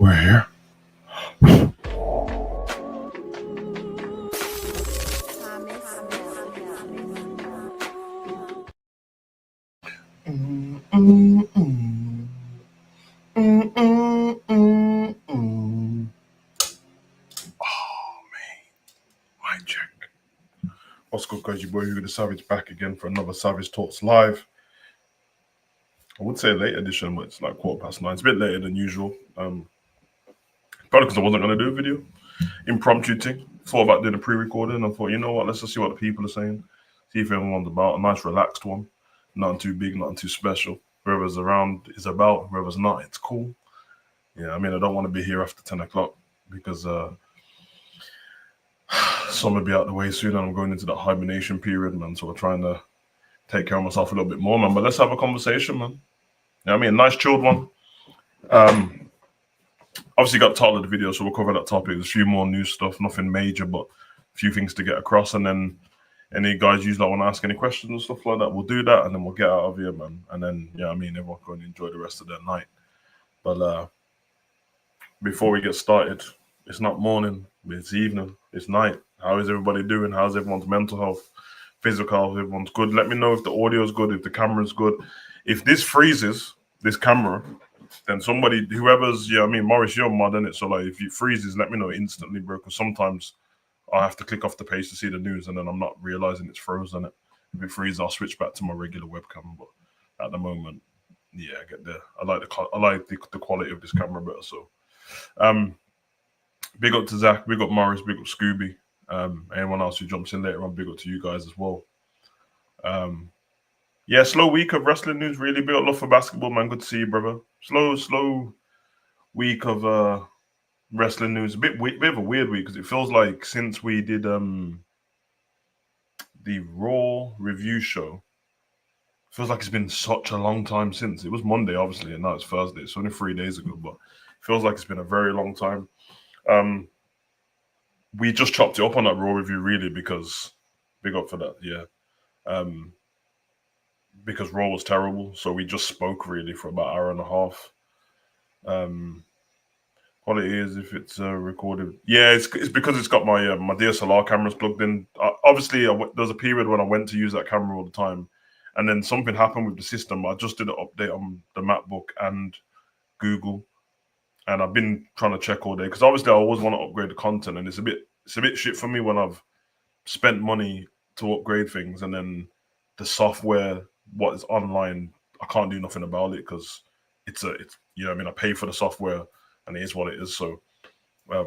We're here. Mic check. What's good, guys? Your boy Hugo the Savage back again for another Savage Talks Live. I would say late edition, but it's like 9:15. It's a bit later than usual. Probably because I wasn't going to do a video. Impromptu thing. Thought about doing a pre-recording. I thought, you know what, let's just see what the people are saying. See if everyone's about. A nice relaxed one. Nothing too big, nothing too special. Whoever's around is about. Whoever's not, it's cool. Yeah, I mean, I don't want to be here after 10 o'clock because summer will be out the way soon and I'm going into that hibernation period, man. So we're trying to take care of myself a little bit more, man. But let's have a conversation, man. Yeah, I mean, a nice chilled one. Obviously got the title of the video, so we'll cover that topic. There's a few more news stuff, nothing major, but a few things to get across. And then any guys usually want to ask any questions and stuff like that, we'll do that, and then we'll get out of here, man. And then, yeah, I mean, everyone can enjoy the rest of their night. But before we get started, it's not morning, it's evening, it's night. How is everybody doing? How's everyone's mental health, physical health? Everyone's good. Let me know if the audio is good, if the camera's good. If this freezes, this camera, then somebody, whoever's, yeah, I mean, Morris, you're mod, innit? So, like, if it freezes, let me know instantly, bro, because sometimes I have to click off the page to see the news, and then I'm not realizing it's frozen. If it freezes, I'll switch back to my regular webcam. But at the moment, yeah, I get there. I like the quality of this camera better. So, big up to Zach, big up Morris, big up Scooby. Anyone else who jumps in later on, big up to you guys as well. Yeah, slow week of wrestling news. Really big up love for basketball, man. Good to see you, brother. Slow week of wrestling news. Bit of a weird week because it feels like since we did the Raw review show, feels like it's been such a long time since. It was Monday, obviously, and now it's Thursday. It's only 3 days ago, but it feels like it's been a very long time. We just chopped it up on that Raw review, really, because big up for that, yeah. Because Raw was terrible, so we just spoke really for about an hour and a half. What it is, if it's recorded, yeah, it's because it's got my my DSLR cameras plugged in. Obviously, there's a period when I went to use that camera all the time, and then something happened with the system. I just did an update on the MacBook and Google, and I've been trying to check all day because obviously I always want to upgrade the content, and it's a bit shit for me when I've spent money to upgrade things and then the software, what is online, I can't do nothing about it because it's you know what I mean, I pay for the software and it is what it is. So that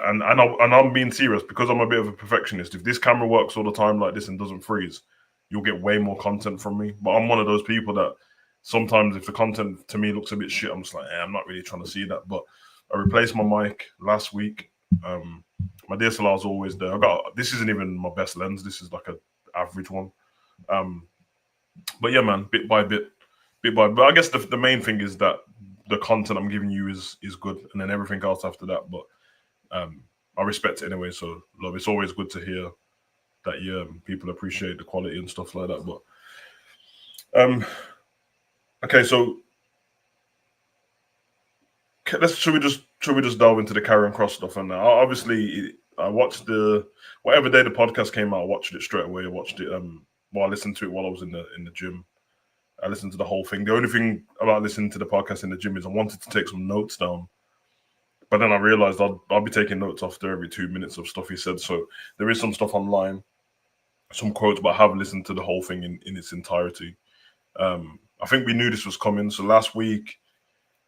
and I'm being serious because I'm a bit of a perfectionist. If this camera works all the time like this and doesn't freeze, you'll get way more content from me. But I'm one of those people that sometimes if the content to me looks a bit shit, I'm just like, I'm not really trying to see that. But I replaced my mic last week. My DSLR is always there. This isn't even my best lens. This is like a average one. But yeah, man, bit by bit. But I guess the main thing is that the content I'm giving you is good, and then everything else after that. But I respect it anyway. So love, it's always good to hear that people appreciate the quality and stuff like that. But okay, so should we just delve into the Karrion Kross stuff? And obviously, I watched whatever day the podcast came out. I watched it straight away. I watched it. I listened to it while I was in the gym. I listened to the whole thing. The only thing about listening to the podcast in the gym is I wanted to take some notes down, but then I realized I'll be taking notes after every 2 minutes of stuff he said. So there is some stuff online, some quotes, but I have listened to the whole thing in its entirety. I think we knew this was coming. So last week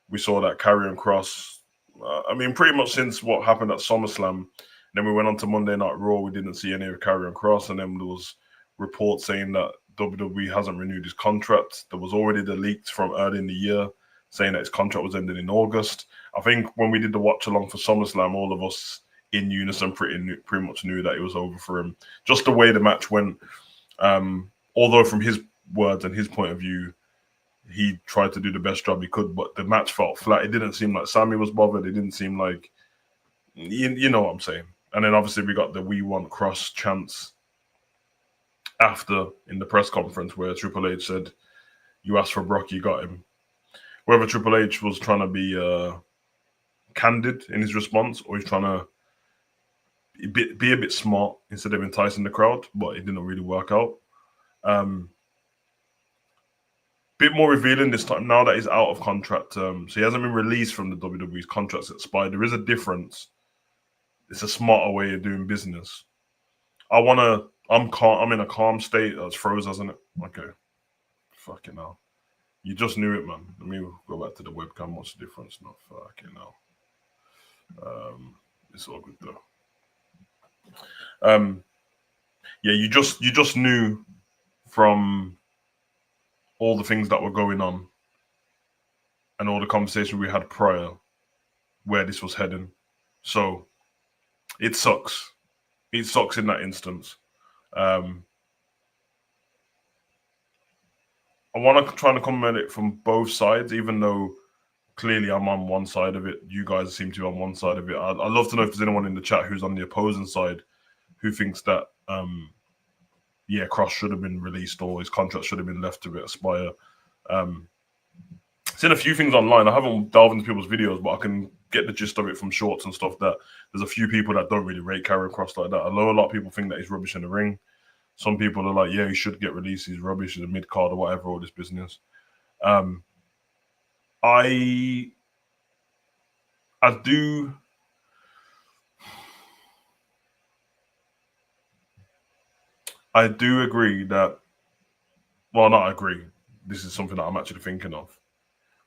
we saw that Karrion Kross. I mean, pretty much since what happened at SummerSlam. Then we went on to Monday Night Raw. We didn't see any of Karrion Kross, and then there was reports saying that WWE hasn't renewed his contract. There was already the leaks from early in the year saying that his contract was ending in August. I think when we did the watch along for SummerSlam, all of us in unison pretty much knew that it was over for him. Just the way the match went. Although from his words and his point of view, he tried to do the best job he could, but the match felt flat. It didn't seem like Sammy was bothered. It didn't seem like, you know what I'm saying. And then obviously we got the "We Want Kross" chants after in the press conference where Triple H said, "You asked for Brock, you got him." whether Triple H was trying to be candid in his response, or he's trying to be a bit smart instead of enticing the crowd, but it didn't really work out. Bit more revealing this time now that he's out of contract. So he hasn't been released from the WWE's contract's expired. There is a difference. It's a smarter way of doing business. I'm calm. I'm in a calm state. That's froze, hasn't it? Okay. Fucking hell. You just knew it, man. Let me go back to the webcam. What's the difference? No, fucking hell. It's all good though. Yeah, you just knew from all the things that were going on and all the conversation we had prior where this was heading. So it sucks. It sucks in that instance. I want to try and comment it from both sides, even though clearly I'm on one side of it. You guys seem to be on one side of it. I'd love to know if there's anyone in the chat who's on the opposing side who thinks that, Cross should have been released or his contract should have been left to expire. Seen a few things online. I haven't delved into people's videos, but I can get the gist of it from shorts and stuff that there's a few people that don't really rate Karrion Kross like that. I know a lot of people think that he's rubbish in the ring. Some people are like, yeah, he should get released. He's rubbish. He's a mid-card or whatever, all this business. I do agree that, well, not agree. This is something that I'm actually thinking of.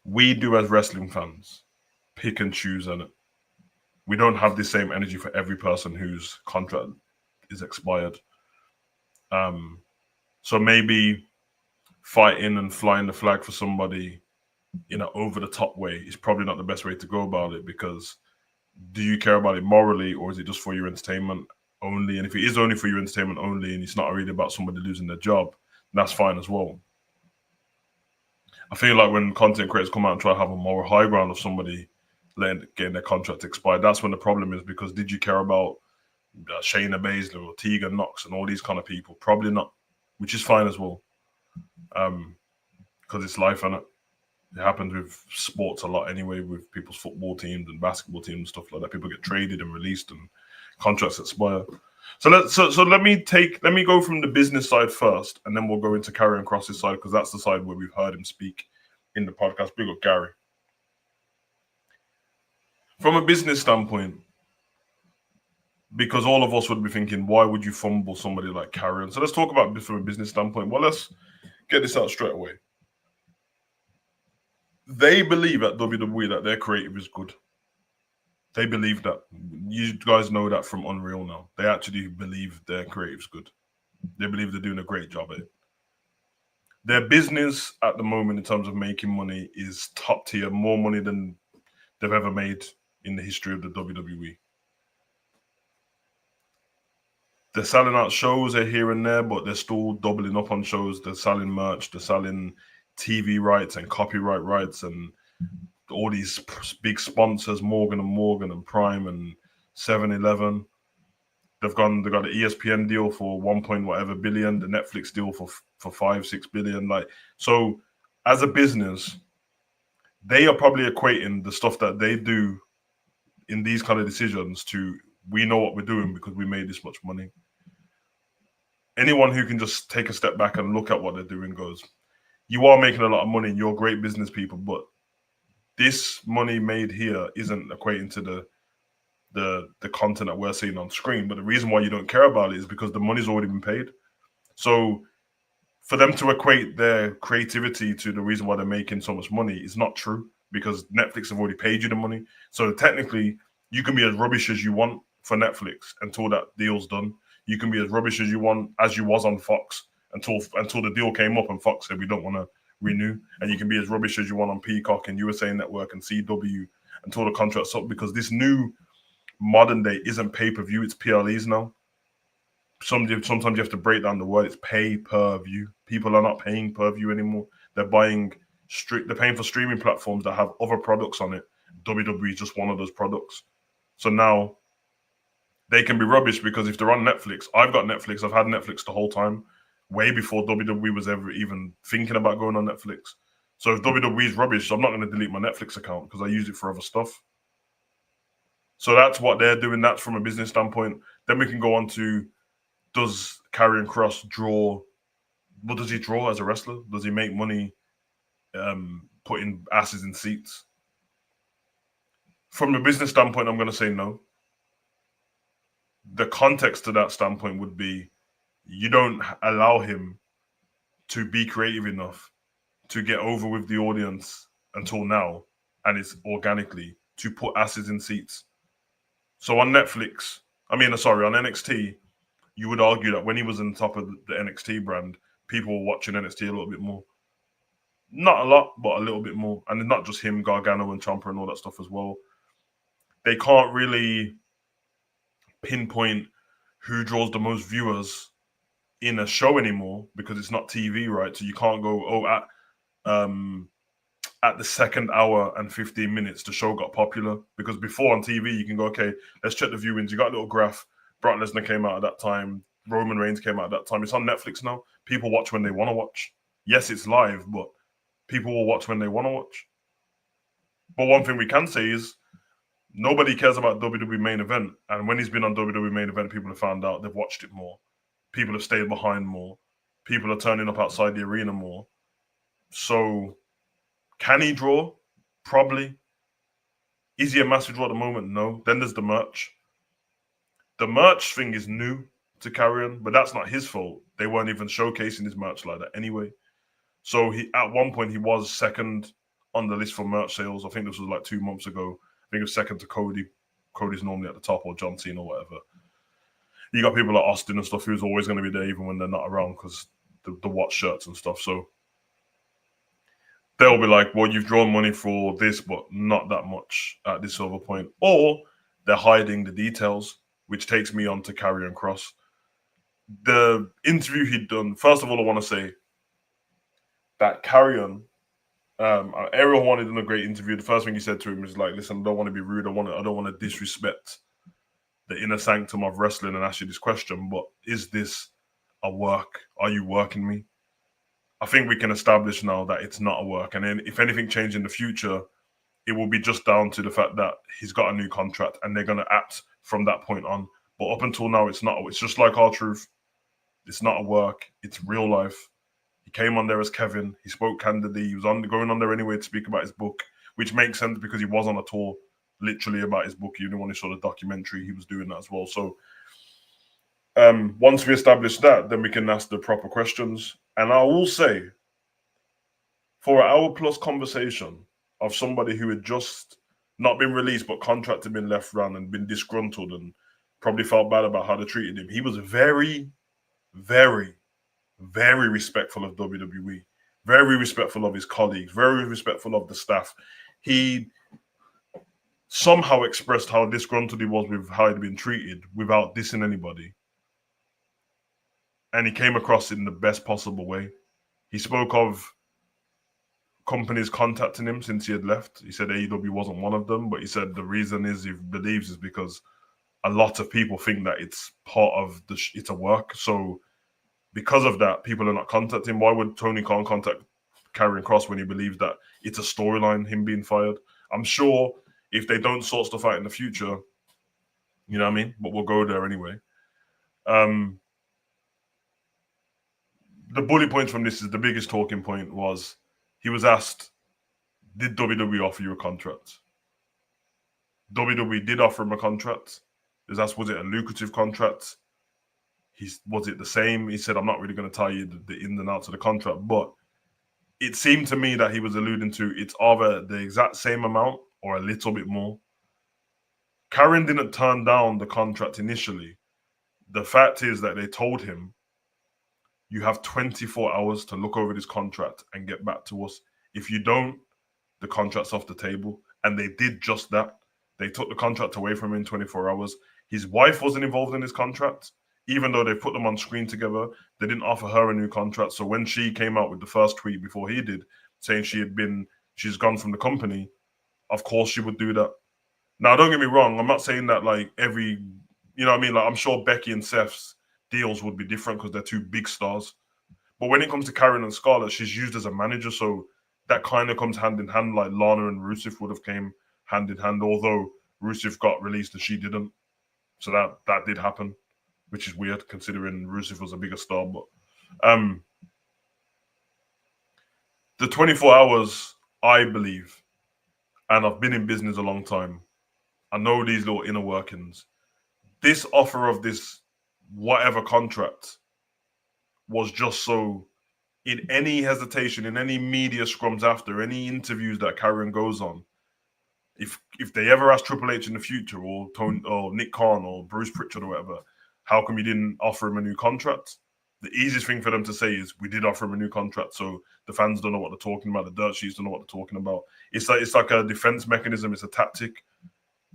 We do as wrestling fans pick and choose, and we don't have the same energy for every person whose contract is expired. So maybe fighting and flying the flag for somebody in an over-the-top way is probably not the best way to go about it, because do you care about it morally, or is it just for your entertainment only? And if it is only for your entertainment only and it's not really about somebody losing their job, that's fine as well. I feel like when content creators come out and try to have a moral high ground of somebody getting their contract expired, that's when the problem is, because did you care about Shayna Baszler or Tegan Knox and all these kind of people? Probably not, which is fine as well, because it's life, innit? It happens with sports a lot anyway, with people's football teams and basketball teams and stuff like that. People get traded and released and contracts expire. So let me go from the business side first, and then we'll go into Karrion Kross's side, because that's the side where we've heard him speak in the podcast. Big up Gary. From a business standpoint, because all of us would be thinking, why would you fumble somebody like Karrion? So let's talk about this from a business standpoint. Well, let's get this out straight away. They believe at WWE that their creative is good. They believe that. You guys know that from Unreal now. They actually believe their creative's good. They believe they're doing a great job at it. Their business at the moment in terms of making money is top tier, more money than they've ever made in the history of the WWE. They're selling out shows here and there, but they're still doubling up on shows. They're selling merch. They're selling TV rights and copyright rights and all these big sponsors, Morgan and Morgan and Prime and 7-Eleven. They've got the ESPN deal for 1 point whatever billion, the Netflix deal for 5-6 billion. Like, so as a business, they are probably equating the stuff that they do in these kind of decisions to, we know what we're doing because we made this much money. Anyone who can just take a step back and look at what they're doing goes, you are making a lot of money and you're great business people, but this money made here isn't equating to the content that we're seeing on screen. But the reason why you don't care about it is because the money's already been paid. So for them to equate their creativity to the reason why they're making so much money is not true, because Netflix have already paid you the money. So technically, you can be as rubbish as you want for Netflix until that deal's done. You can be as rubbish as you want, as you was on Fox, until the deal came up and Fox said we don't want to renew. And you can be as rubbish as you want on Peacock and USA Network and CW until the contract's up, because this new modern day isn't pay-per-view, it's PLEs now. Sometimes you have to break down the word. It's pay-per-view. People are not paying per view anymore. They're paying for streaming platforms that have other products on it. WWE is just one of those products. So now they can be rubbish, because if they're on Netflix, I've got Netflix. I've had Netflix the whole time, way before WWE was ever even thinking about going on Netflix. So if WWE's rubbish, I'm not going to delete my Netflix account because I use it for other stuff. So that's what they're doing. That's from a business standpoint. Then we can go on to, does Karrion Kross draw? What does he draw as a wrestler? Does he make money putting asses in seats? From a business standpoint, I'm going to say no. The context to that standpoint would be, you don't allow him to be creative enough to get over with the audience until now, and it's organically to put asses in seats. So on Netflix, on NXT, you would argue that when he was on top of the NXT brand, people were watching NXT a little bit more. Not a lot, but a little bit more. And not just him, Gargano and Ciampa and all that stuff as well. They can't really pinpoint who draws the most viewers in a show anymore because it's not TV, right? So you can't go, at the second hour and 15 minutes, the show got popular. Because before on TV, you can go, okay, let's check the viewings. You got a little graph. Brock Lesnar came out at that time. Roman Reigns came out at that time. It's on Netflix now. People watch when they want to watch. Yes, it's live, but people will watch when they want to watch. But one thing we can say is nobody cares about WWE main event. And when he's been on WWE main event, people have found out, they've watched it more. People have stayed behind more. People are turning up outside the arena more. So can he draw? Probably. Is he a massive draw at the moment? No. Then there's the merch. The merch thing is new to Karrion, but that's not his fault. They weren't even showcasing his merch like that anyway. So at one point he was second on the list for merch sales. I think this was like 2 months ago. I think it was second to Cody. Cody's normally at the top, or John Cena or whatever. You got people like Austin and stuff who's always going to be there even when they're not around because the watch shirts and stuff. So they'll be like, well, you've drawn money for this, but not that much at this silver point. Or they're hiding the details, which takes me on to Karrion Kross. The interview he'd done, first of all, I want to say that Karrion, Ariel wanted done a great interview. The first thing he said to him is like, listen, I don't want to be rude. I don't want to disrespect the inner sanctum of wrestling and ask you this question, but is this a work? Are you working me? I think we can establish now that it's not a work. And then if anything changes in the future, it will be just down to the fact that he's got a new contract and they're going to act from that point on. But up until now, it's not. It's just like R-Truth. It's not a work. It's real life. He came on there as Kevin. He spoke candidly. He was going on there anyway to speak about his book, which makes sense because he was on a tour literally about his book. You didn't want to show the documentary. He was doing that as well. So once we establish that, then we can ask the proper questions. And I will say, for an hour-plus conversation of somebody who had just not been released, but contract had been left run and been disgruntled and probably felt bad about how they treated him, he was very, very, very respectful of WWE, very respectful of his colleagues, very respectful of the staff. He somehow expressed how disgruntled he was with how he'd been treated without dissing anybody. And he came across it in the best possible way. He spoke of companies contacting him since he had left. He said AEW wasn't one of them, but he said the reason is he believes is because a lot of people think that it's part of it's a work. So because of that, people are not contacting him. Why would Tony Khan contact Karrion Kross when he believes that it's a storyline, him being fired? I'm sure if they don't sort stuff out in the future, you know what I mean? But we'll go there anyway. The bullet points from this is the biggest talking point was he was asked, did WWE offer you a contract? WWE did offer him a contract. He was asked, was it a lucrative contract? Was it the same? He said, I'm not really going to tell you the ins and outs of the contract, but it seemed to me that he was alluding to it's either the exact same amount or a little bit more. Karrion didn't turn down the contract initially. The fact is that they told him, you have 24 hours to look over this contract and get back to us. If you don't, the contract's off the table. And they did just that. They took the contract away from him in 24 hours. His wife wasn't involved in this contract. Even though they put them on screen together, they didn't offer her a new contract. So when she came out with the first tweet before he did, saying she's gone from the company, of course she would do that. Now, don't get me wrong. I'm not saying that like you know what I mean? Like I'm sure Becky and Seth's deals would be different because they're two big stars. But when it comes to Karrion and Scarlett, she's used as a manager. So that kind of comes hand in hand. Like Lana and Rusev would have came hand in hand, although Rusev got released and she didn't. So that did happen, which is weird considering Rusev was a bigger star. But the 24 hours, I believe, and I've been in business a long time. I know these little inner workings. This offer of this whatever contract was just so, in any hesitation, in any media scrums after, any interviews that Karen goes on, if they ever ask Triple H in the future, or Tony, or Nick Khan, or Bruce Pritchard, or whatever, how come you didn't offer him a new contract? The easiest thing for them to say is, we did offer him a new contract, so the fans don't know what they're talking about, the dirt sheets don't know what they're talking about. It's like a defense mechanism, it's a tactic.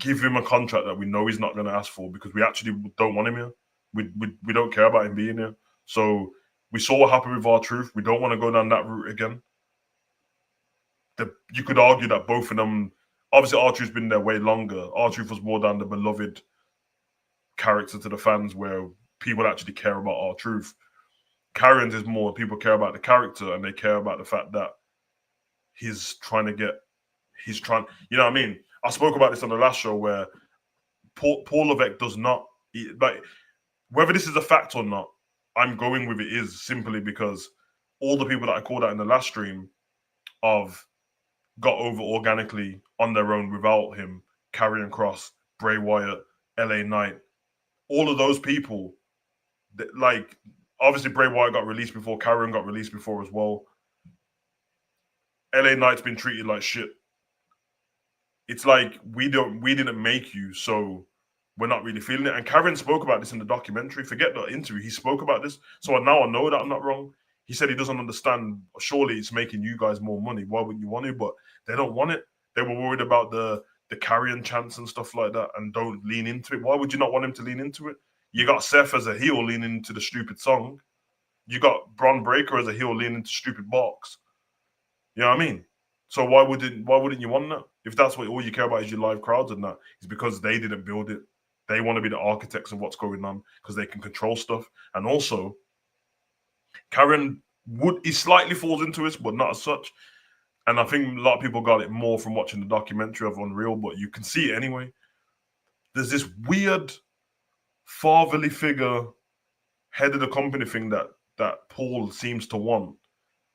Give him a contract that we know he's not going to ask for, because we actually don't want him here. We don't care about him being here. So we saw what happened with R-Truth. We don't want to go down that route again. You could argue that both of them, obviously R-Truth's been there way longer. R-Truth was more down the beloved character to the fans, where people actually care about R-Truth. Karrion is more, people care about the character, and they care about the fact that he's trying, you know what I mean? I spoke about this on the last show, where Paul Levesque does not, like, whether this is a fact or not, I'm going with it is simply because all the people that I called out in the last stream of got over organically on their own without him. Karrion Kross, Bray Wyatt, LA Knight, all of those people, like, obviously Bray Wyatt got released before, Karrion got released before as well. LA Knight's been treated like shit. It's like, we didn't make you, so we're not really feeling it. And Karrion spoke about this in the documentary. Forget the interview. He spoke about this. So now I know that I'm not wrong. He said he doesn't understand. Surely it's making you guys more money. Why wouldn't you want it? But they don't want it. They were worried about the Karrion chants and stuff like that, and don't lean into it. Why would you not want him to lean into it? You got Seth as a heel leaning into the stupid song. You got Bron Breakker as a heel leaning into stupid box. You know what I mean? So why wouldn't you want that? If that's what all you care about is your live crowds and that, it's because they didn't build it. They want to be the architects of what's going on because they can control stuff. And also, Karrion he slightly falls into this, but not as such. And I think a lot of people got it more from watching the documentary of Unreal, but you can see it anyway. There's this weird fatherly figure, head of the company thing that Paul seems to want,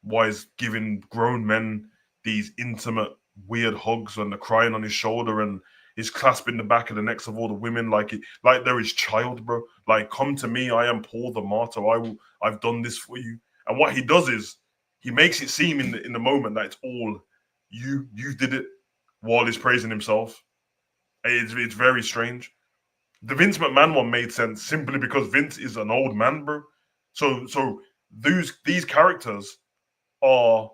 why he's giving grown men these intimate, weird hugs, and they're crying on his shoulder, and he's clasping the back of the necks of all the women like they're his child, bro. Like, come to me, I am Paul the Martyr. I've done this for you. And what he does is he makes it seem in the moment that it's all you did it, while he's praising himself. It's very strange. The Vince McMahon one made sense simply because Vince is an old man, bro. So these characters are,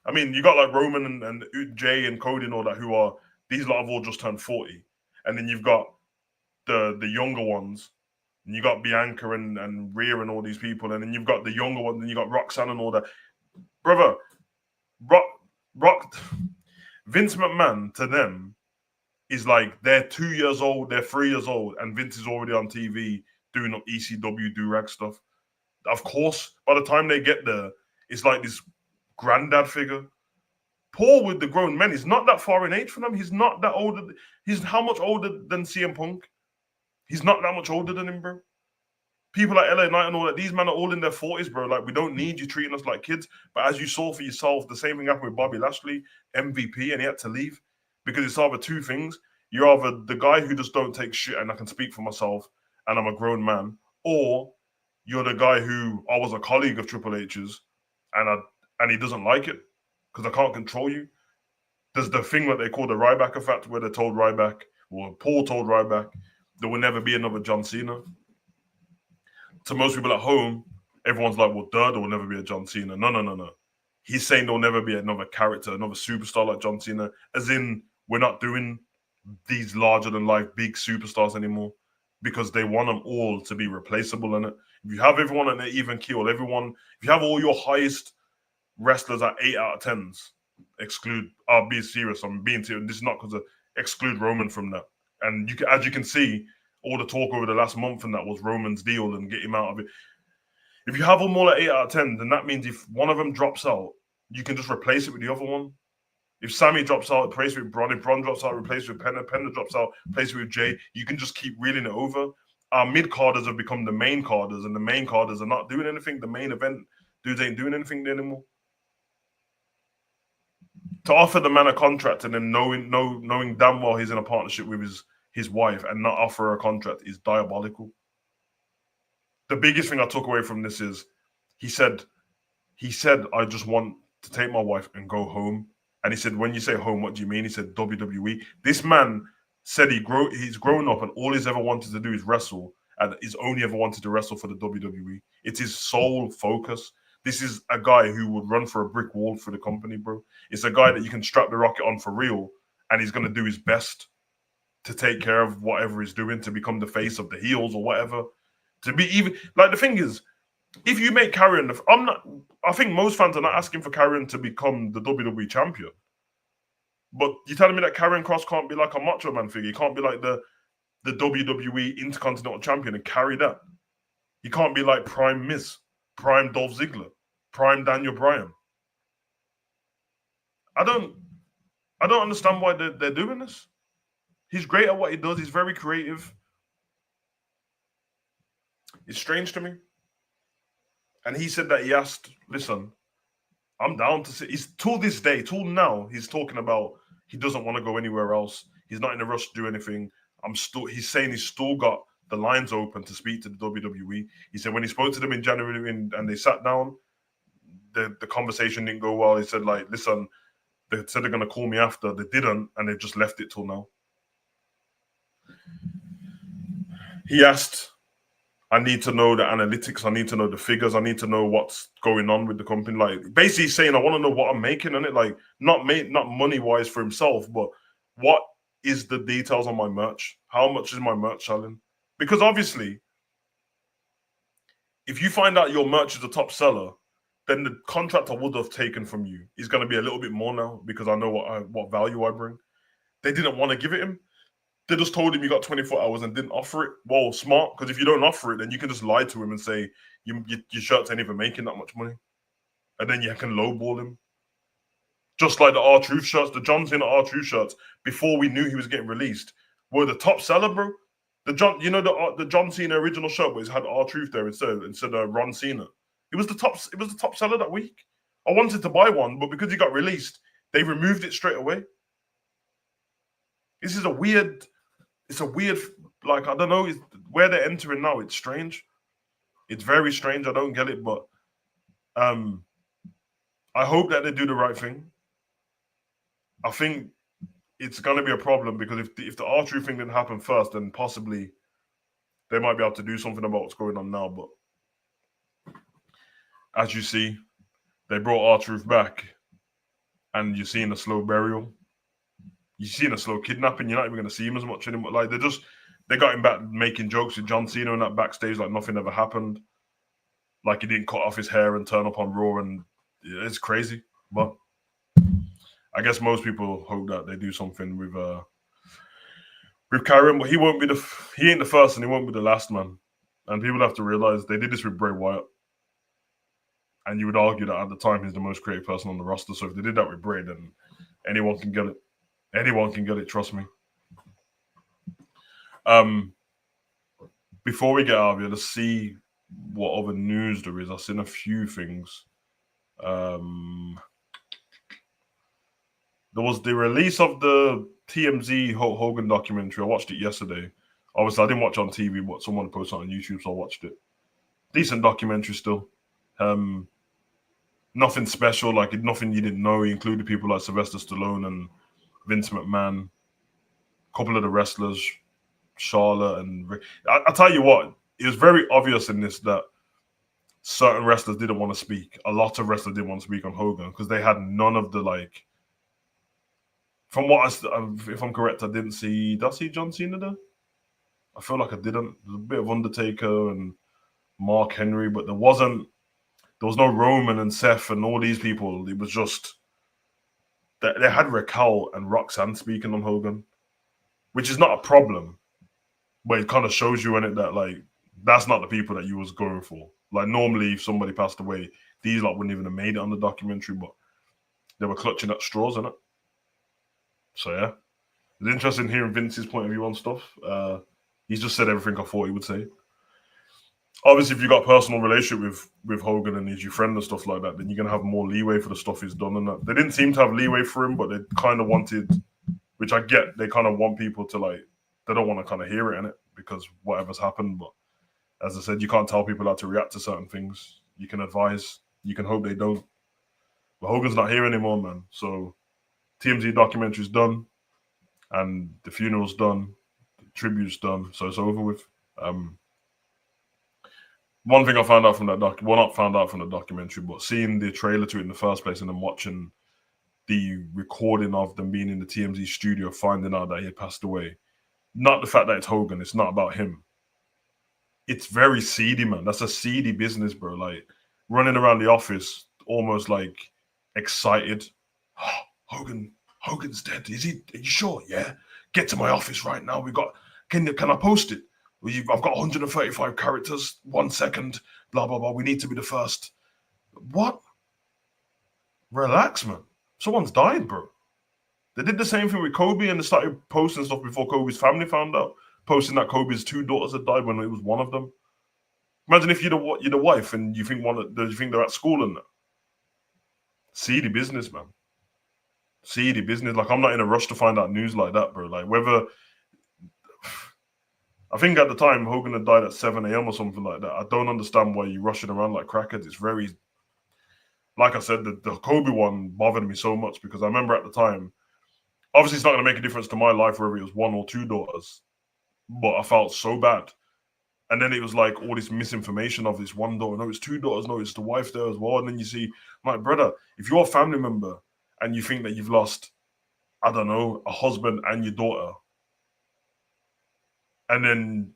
I mean, you got like Roman and Jay and Cody and all that, who are, these lot have all just turned 40. And then you've got the younger ones, and you got Bianca and Rhea and all these people, and then you've got the younger ones, and you got Roxanne and all that. Brother, Vince McMahon to them is like, they're 2 years old, they're 3 years old, and Vince is already on TV doing up ECW do-rag stuff. Of course, by the time they get there, it's like this granddad figure. Paul with the grown men is not that far in age from them. He's not that older. He's how much older than CM Punk? He's not that much older than him, bro. People like LA Knight and all that, these men are all in their 40s, bro. Like, we don't need you treating us like kids. But as you saw for yourself, the same thing happened with Bobby Lashley, MVP, and he had to leave. Because it's either two things. You're either the guy who just don't take shit and I can speak for myself and I'm a grown man, or you're the guy who, I was a colleague of Triple H's and he doesn't like it because I can't control you. There's the thing that they call the Ryback effect, where they told Ryback, or Paul told Ryback, there will never be another John Cena. To most people at home, everyone's like, well, there will never be a John Cena. No. He's saying there'll never be another character, another superstar like John Cena, as in, we're not doing these larger-than-life big superstars anymore because they want them all to be replaceable in it. If you have everyone at an even keel, if you have all your highest wrestlers at 8 out of 10s, I'll be serious, I'm being serious, this is not because of, exclude Roman from that. And as you can see, all the talk over the last month and that was Roman's deal and get him out of it. If you have them all at 8 out of 10, then that means if one of them drops out, you can just replace it with the other one. If Sammy drops out, replace it with Bron. If Bron drops out, replace it with Penna. Penna drops out, replace it with Jay. You can just keep reeling it over. Our mid carders have become the main carders, and the main carders are not doing anything. The main event dudes ain't doing anything anymore. To offer the man a contract and then knowing damn well he's in a partnership with his wife and not offer her a contract is diabolical. The biggest thing I took away from this is he said, I just want to take my wife and go home. And he said, when you say home, what do you mean? He said, WWE. This man said he's grown up and all he's ever wanted to do is wrestle, and he's only ever wanted to wrestle for the WWE. It's his sole focus. This is a guy who would run for a brick wall for the company, bro. It's a guy that you can strap the rocket on for real, and he's going to do his best to take care of whatever he's doing, to become the face of the heels or whatever. To be even, like, the thing is, if you make Karrion, I think most fans are not asking for Karrion to become the WWE champion. But you're telling me that Karrion Kross can't be like a Macho Man figure? He can't be like the WWE Intercontinental Champion and carry that. He can't be like Prime Miz, Prime Dolph Ziggler, Prime Daniel Bryan. I don't understand why they're doing this. He's great at what he does. He's very creative. It's strange to me. And he said that he asked, listen, I'm down to see. He's till this day, till now, he's talking about he doesn't want to go anywhere else. He's not in a rush to do anything. He's saying he's still got the lines open to speak to the WWE. He said when he spoke to them in January and they sat down, the conversation didn't go well. He said, like, listen, they said they're going to call me after. They didn't, and they just left it till now. He asked, I need to know the analytics. I need to know the figures. I need to know what's going on with the company. Like, basically saying, I want to know what I'm making on it. Like, not money-wise for himself, but what is the details on my merch? How much is my merch selling? Because obviously, if you find out your merch is a top seller, then the contract I would have taken from you is going to be a little bit more now because I know what value I bring. They didn't want to give it him. They just told him you got 24 hours and didn't offer it. Well, smart, because if you don't offer it, then you can just lie to him and say your shirts ain't even making that much money. And then you can lowball him. Just like the R-Truth shirts, the John Cena R-Truth shirts, before we knew he was getting released, were the top seller, bro. The John Cena original shirt where it had R-Truth there instead of Ron Cena. It was the top seller that week. I wanted to buy one, but because he got released, they removed it straight away. This is a weird, like, I don't know, where they're entering now. It's strange. It's very strange. I don't get it, but I hope that they do the right thing. I think it's going to be a problem because if the R-Truth thing didn't happen first, then possibly they might be able to do something about what's going on now. But as you see, they brought R-Truth back, and you're seeing a slow burial. You're seeing a slow kidnapping. You're not even going to see him as much anymore. Like, they got him back making jokes with John Cena and that backstage like nothing ever happened. Like he didn't cut off his hair and turn up on Raw, and it's crazy. But I guess most people hope that they do something with Karrion, but he ain't the first and he won't be the last, man. And people have to realize they did this with Bray Wyatt. And you would argue that at the time he's the most creative person on the roster. So if they did that with Bray, then anyone can get it. Anyone can get it, trust me. Before we get out of here, let's see what other news there is. I've seen a few things. There was the release of the TMZ Hulk Hogan documentary. I watched it yesterday. Obviously, I didn't watch it on TV, but someone posted it on YouTube, so I watched it. Decent documentary still. Nothing special, like nothing you didn't know. He included people like Sylvester Stallone and Vince McMahon, a couple of the wrestlers, Charlotte and Rick. I tell you what, it was very obvious in this that certain wrestlers didn't want to speak. A lot of wrestlers didn't want to speak on Hogan because they had none of the, like, from what if I'm correct, I didn't see. Did I see John Cena there? I feel like I didn't. There's a bit of Undertaker and Mark Henry, but there was no Roman and Seth and all these people. It was just they had Raquel and Roxanne speaking on Hogan, which is not a problem, but it kind of shows you in it that, like, that's not the people that you was going for. Like, normally if somebody passed away, these like wouldn't even have made it on the documentary, but they were clutching at straws, innit? So yeah, it's interesting hearing Vince's point of view on stuff. He's just said everything I thought he would say. Obviously, if you got a personal relationship with Hogan and he's your friend and stuff like that, then you're gonna have more leeway for the stuff he's done and that. They didn't seem to have leeway for him, but they kind of wanted, which I get. They kind of want people to like, they don't want to kind of hear it in it because whatever's happened. But as I said, you can't tell people how to react to certain things. You can advise, you can hope they don't. But Hogan's not here anymore, man. So TMZ documentary's done, and the funeral's done, the tribute's done, so it's over with. One thing I found out from that not found out from the documentary, but seeing the trailer to it in the first place and then watching the recording of them being in the TMZ studio, finding out that he had passed away. Not the fact that it's Hogan, it's not about him. It's very seedy, man. That's a seedy business, bro. Like running around the office, almost like excited. Oh, Hogan's dead. Is he? Are you sure? Yeah. Get to my office right now. Can I post it? I've got 135 characters. 1 second. Blah blah blah. We need to be the first. What? Relax, man. Someone's died, bro. They did the same thing with Kobe and they started posting stuff before Kobe's family found out. Posting that Kobe's 2 daughters had died when it was one of them. Imagine if you're the wife and you think they're at school and that. Seedy business, man. Seedy business. Like I'm not in a rush to find out news like that, bro. Like whether I think at the time Hogan had died at 7 a.m. or something like that. I don't understand why you're rushing around like crackheads. It's very, like I said, the Kobe one bothered me so much because I remember at the time, obviously it's not going to make a difference to my life whether it was 1 or 2 daughters, but I felt so bad. And then it was like all this misinformation of this one daughter. No, it's 2 daughters. No, it's the wife there as well. And then you see, my brother, if you're a family member and you think that you've lost, I don't know, a husband and your daughter, and then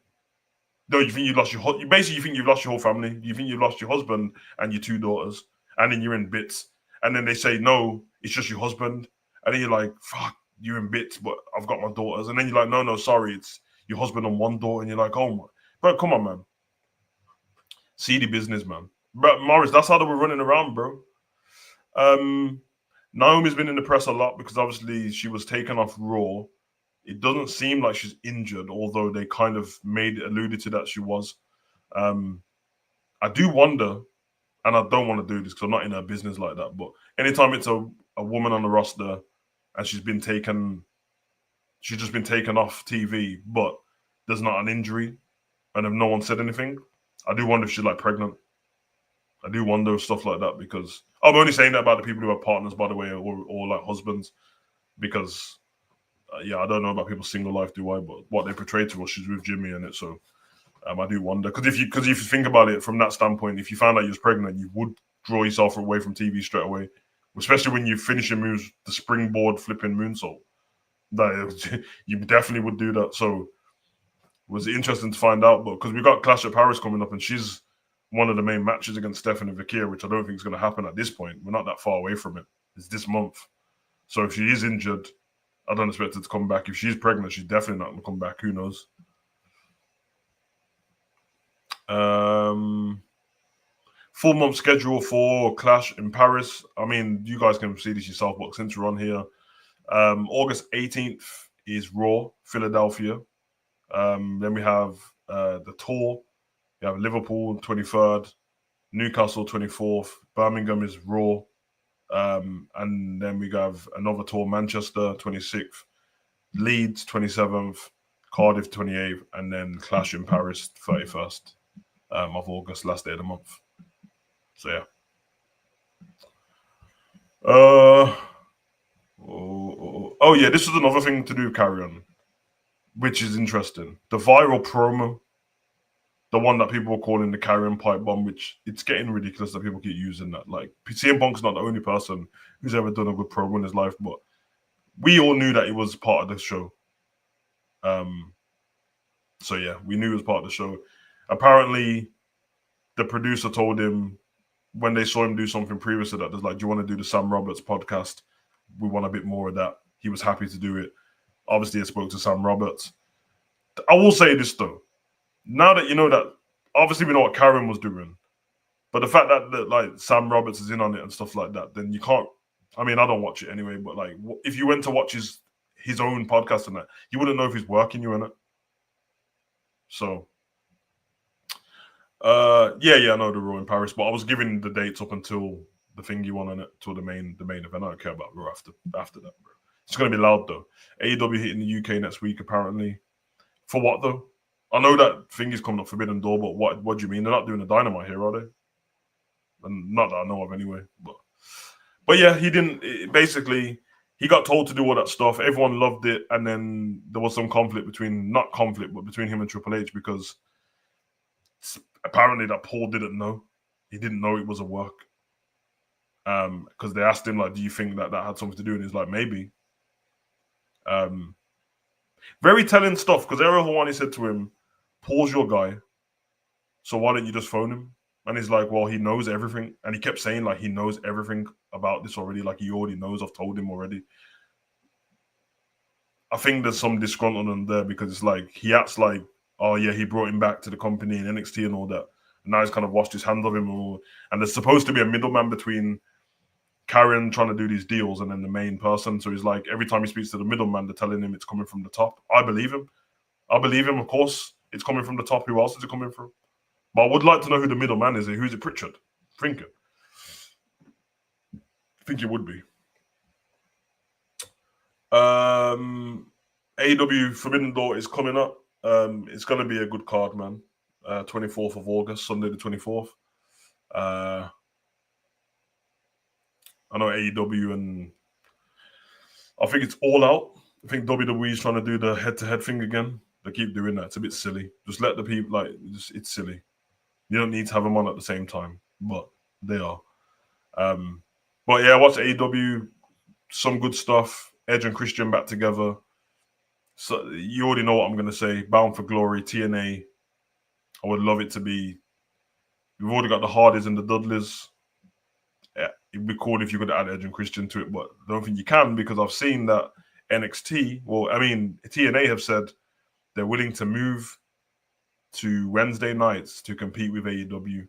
no, you think you lost your you basically you think you've lost your whole family. You think you've lost your husband and your 2 daughters, and then you're in bits. And then they say no, it's just your husband, and then you're like, fuck, you're in bits, but I've got my daughters. And then you're like, no, sorry, it's your husband and 1 daughter, and you're like, oh my, but come on, man, seedy business, man. But Morris, that's how they were running around, bro. Naomi's been in the press a lot because obviously she was taken off Raw. It doesn't seem like she's injured, although they kind of alluded to that she was. I do wonder, and I don't want to do this because I'm not in her business like that, but anytime it's a woman on the roster and she's just been taken off TV, but there's not an injury, and if no one said anything, I do wonder if she's like pregnant. I do wonder stuff like that because I'm only saying that about the people who have partners, by the way, or like husbands, because yeah, I don't know about people's single life, do I? But what they portrayed to us, she's with Jimmy in it, so I do wonder because if you think about it from that standpoint, if you found out you was pregnant, you would draw yourself away from TV straight away, especially when you finish your moves, the springboard flipping moonsault. That you definitely would do that. So it was interesting to find out, but because we got Clash at Paris coming up, and she's one of the main matches against Stephanie Vikier, which I don't think is going to happen at this point. We're not that far away from it. It's this month, so if she is injured, I don't expect her to come back. If she's pregnant, she's definitely not going to come back. Who knows? 4-month schedule for Clash in Paris. I mean, you guys can see this yourself, but since we're on here, August 18th is Raw, Philadelphia. Then we have the tour. We have Liverpool 23rd, Newcastle 24th, Birmingham is Raw. And then we have another tour, Manchester 26th, Leeds 27th, Cardiff 28th, and then Clash in Paris 31st of August, last day of the month. So yeah. Oh yeah, this is another thing to do, carry on, which is interesting. The viral promo, the one that people are calling the carrion pipe bomb, which it's getting ridiculous that people keep using that. Like CM Punk's not the only person who's ever done a good promo in his life, but we all knew that it was part of the show. So yeah, we knew it was part of the show. Apparently, the producer told him when they saw him do something previous to that, there's like, do you want to do the Sam Roberts podcast? We want a bit more of that. He was happy to do it. Obviously, I spoke to Sam Roberts. I will say this though. Now that you know that, obviously we know what Karen was doing, but the fact that like Sam Roberts is in on it and stuff like that, then you can't I mean, I don't watch it anyway, but like, if you went to watch his own podcast and that, you wouldn't know if he's working you in it. So, yeah, I know the Raw in Paris, but I was giving the dates up until the thing you want on it, till the main event. I don't care about Raw after that, bro. It's gonna be loud though. AEW hitting the UK next week apparently. For what though? I know that thing is coming up, Forbidden Door, but what do you mean? They're not doing a Dynamite here, are they? And not that I know of anyway. But yeah, he didn't. Basically, he got told to do all that stuff. Everyone loved it, and then there was some conflict not conflict, but between him and Triple H because apparently that Paul didn't know. He didn't know it was a work. Because they asked him like, "Do you think that had something to do?" And he's like, "Maybe." Very telling stuff because Ariel Hawani said to him, "Paul's your guy, so why don't you just phone him?" And he's like, "Well, he knows everything," and he kept saying like he knows everything about this already. Like he already knows. I've told him already. I think there's some disgruntlement there because it's like he acts like, oh yeah, he brought him back to the company in NXT and all that. And now he's kind of washed his hands of him. And there's supposed to be a middleman between Karen trying to do these deals and then the main person. So he's like, every time he speaks to the middleman, they're telling him it's coming from the top. I believe him. Of course. It's coming from the top. Who else is it coming from? But I would like to know who the middleman is. Who's it, Pritchard? I think it would be. AEW Forbidden Door is coming up. It's going to be a good card, man. 24th of August, Sunday the 24th. I know AEW and I think it's All Out. I think WWE is trying to do the head-to-head thing again. They keep doing that. It's a bit silly. Just let the people it's silly. You don't need to have them on at the same time, but they are. But yeah, watch AEW. Some good stuff. Edge and Christian back together. So you already know what I'm going to say. Bound for Glory, TNA. I would love it to be. We've already got the Hardys and the Dudleys. Yeah, it'd be cool if you could add Edge and Christian to it, but I don't think you can because I've seen that NXT. Well, I mean, TNA have said they're willing to move to Wednesday nights to compete with AEW.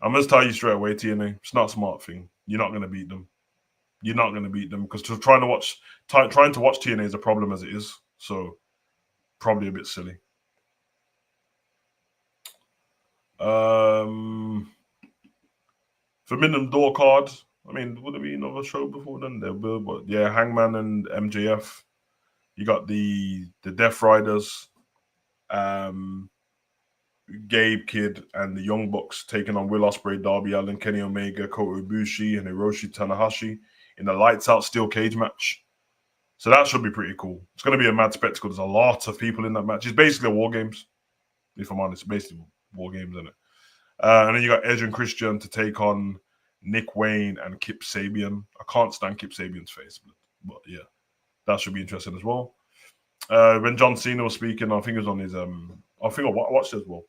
I'm going to tell you straight away, TNA, it's not a smart thing. You're not going to beat them. You're not going to beat them because trying to watch TNA is a problem as it is. So probably a bit silly. Forbidden Door card. I mean, would there be another show before then? There will, but yeah, Hangman and MJF. You got the Death Riders, Gabe Kidd, and the Young Bucks taking on Will Ospreay, Darby Allin, Kenny Omega, Kota Ibushi, and Hiroshi Tanahashi in a lights out steel cage match. So that should be pretty cool. It's going to be a mad spectacle. There's a lot of people in that match. It's basically a War Games, if I'm honest. It's basically War Games, isn't it? And then you got Edge and Christian to take on Nick Wayne and Kip Sabian. I can't stand Kip Sabian's face, but yeah, that should be interesting as well. When John Cena was speaking, I think it was on his I think I watched it as well.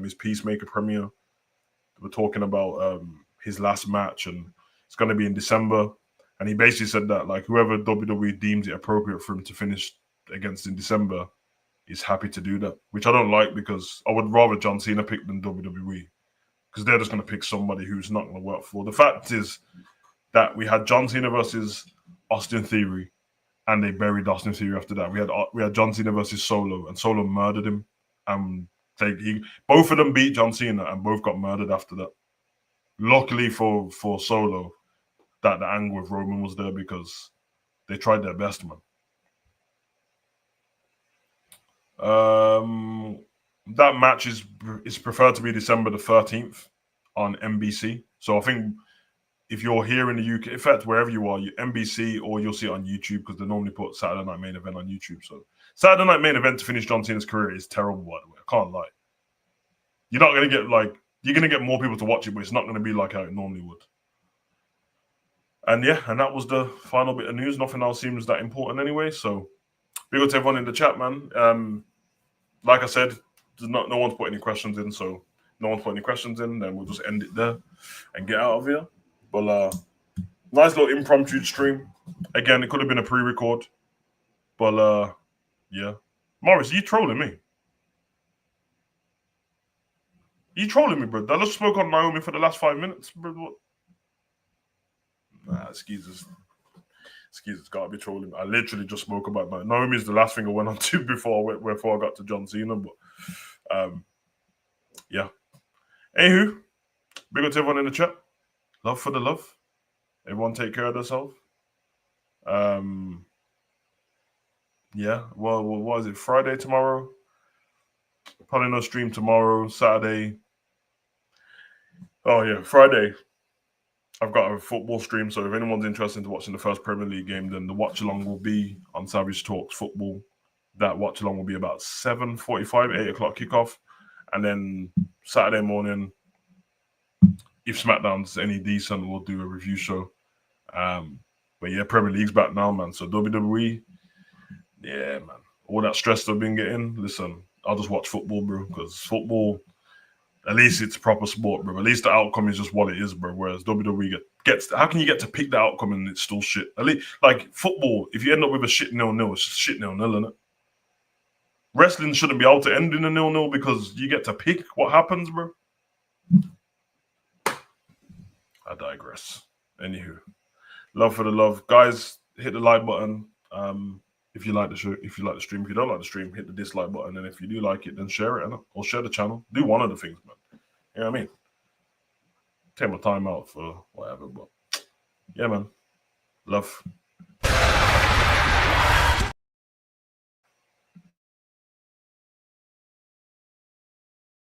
His Peacemaker premiere. They were talking about his last match, and it's going to be in December. And he basically said that like whoever WWE deems it appropriate for him to finish against in December is happy to do that, which I don't like because I would rather John Cena pick than WWE because they're just going to pick somebody who's not going to work for. The fact is that we had John Cena versus Austin Theory, and they buried Austin Theory after that. We had John Cena versus Solo, and Solo murdered him. And both of them beat John Cena, and both got murdered after that. Luckily for Solo, that the angle with Roman was there because they tried their best, man. That match is preferred to be December the 13th on NBC. So I think if you're here in the UK, in fact, wherever you are, NBC or you'll see it on YouTube because they normally put Saturday Night Main Event on YouTube. So Saturday Night Main Event to finish John Cena's career is terrible, by the way. I can't lie. You're not going to get you're going to get more people to watch it, but it's not going to be like how it normally would. And yeah, and that was the final bit of news. Nothing else seems that important anyway. So big up to everyone in the chat, man. Like I said, no one's put any questions in, so no one's put any questions in, then we'll just end it there and get out of here. But nice little impromptu stream. Again, it could have been a pre-record. But yeah. Morris, you trolling me? You trolling me, bro? I just spoke on Naomi for the last 5 minutes, bro. What? Nah, Skeezer's got to be trolling. I literally just spoke about my Naomi's the last thing I went on to before I got to John Cena. But yeah. Anywho, big up to everyone in the chat. Love for the love. Everyone take care of themselves. Yeah. Well, what is it? Friday tomorrow? Probably no stream tomorrow. Saturday. Oh yeah, Friday. I've got a football stream, so if anyone's interested in watching the first Premier League game, then the watch along will be on Savage Talks Football. That watch along will be about 7:45, 8 o'clock kickoff, and then Saturday morning, if SmackDown's any decent, we'll do a review show. But yeah, Premier League's back now, man. So WWE, yeah, man. All that stress I've been getting, listen, I'll just watch football, bro, because football, at least it's proper sport, bro. At least the outcome is just what it is, bro. Whereas WWE gets, how can you get to pick the outcome and it's still shit? At least, like football, if you end up with a shit 0-0, it's just shit 0-0, isn't it? Wrestling shouldn't be able to end in a 0-0 because you get to pick what happens, bro. I digress. Anywho, love for the love, guys. Hit the like button. If you like the show, if you like the stream, if you don't like the stream, hit the dislike button. And if you do like it, then share it or share the channel. Do one of the things, man. You know what I mean? Take my time out for whatever, but yeah, man. Love.